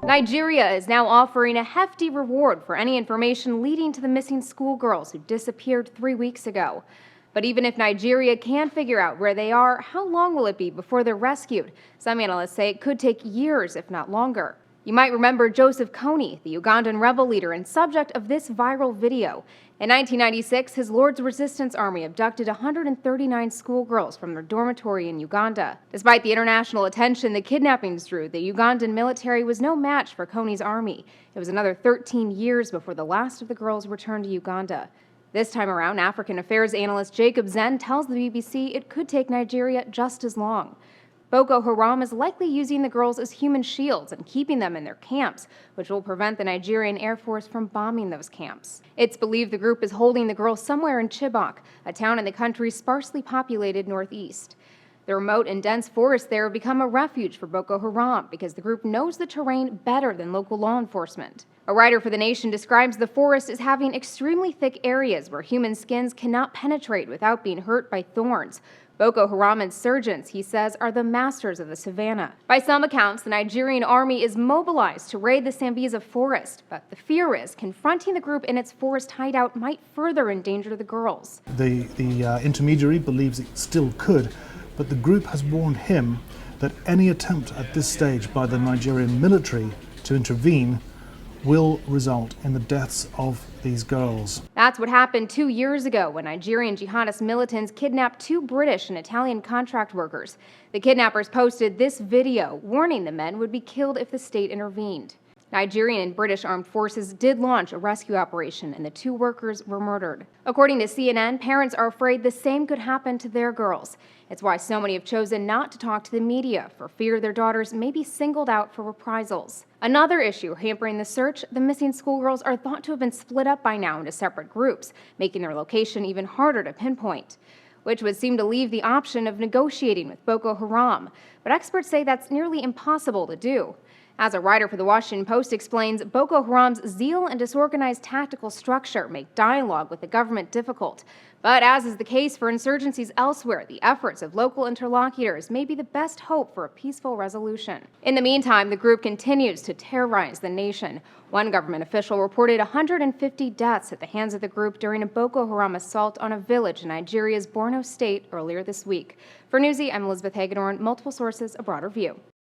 Nigeria is now offering a hefty reward for any information leading to the missing schoolgirls who disappeared 3 weeks ago. But even if Nigeria can figure out where they are, how long will it be before they're rescued? Some analysts say it could take years, if not longer. You might remember Joseph Kony, the Ugandan rebel leader and subject of this viral video. In 1996, his Lord's Resistance Army abducted 139 schoolgirls from their dormitory in Uganda. Despite the international attention the kidnappings drew, the Ugandan military was no match for Kony's army. It was another 13 years before the last of the girls returned to Uganda. This time around, African affairs analyst Jacob Zen tells the BBC it could take Nigeria just as long. Boko Haram is likely using the girls as human shields and keeping them in their camps, which will prevent the Nigerian Air Force from bombing those camps. It's believed the group is holding the girls somewhere in Chibok, a town in the country's sparsely populated northeast. The remote and dense forests there have become a refuge for Boko Haram because the group knows the terrain better than local law enforcement. A writer for The Nation describes the forest as having extremely thick areas where human skins cannot penetrate without being hurt by thorns. Boko Haram insurgents, he says, are the masters of the savannah. By some accounts, the Nigerian army is mobilized to raid the Sambisa Forest, but the fear is confronting the group in its forest hideout might further endanger the girls. The intermediary believes it still could, but the group has warned him that any attempt at this stage by the Nigerian military to intervene will result in the deaths of these girls. That's what happened 2 years ago when Nigerian jihadist militants kidnapped 2 British and Italian contract workers. The kidnappers posted this video warning the men would be killed if the state intervened. Nigerian and British armed forces did launch a rescue operation and the 2 workers were murdered. According to CNN, parents are afraid the same could happen to their girls. It's why so many have chosen not to talk to the media for fear their daughters may be singled out for reprisals. Another issue hampering the search, the missing schoolgirls are thought to have been split up by now into separate groups, making their location even harder to pinpoint, which would seem to leave the option of negotiating with Boko Haram. But experts say that's nearly impossible to do. As a writer for The Washington Post explains, Boko Haram's zeal and disorganized tactical structure make dialogue with the government difficult. But as is the case for insurgencies elsewhere, the efforts of local interlocutors may be the best hope for a peaceful resolution. In the meantime, the group continues to terrorize the nation. One government official reported 150 deaths at the hands of the group during a Boko Haram assault on a village in Nigeria's Borno state earlier this week. For Newsy, I'm Elizabeth Hagedorn. Multiple sources, a broader view.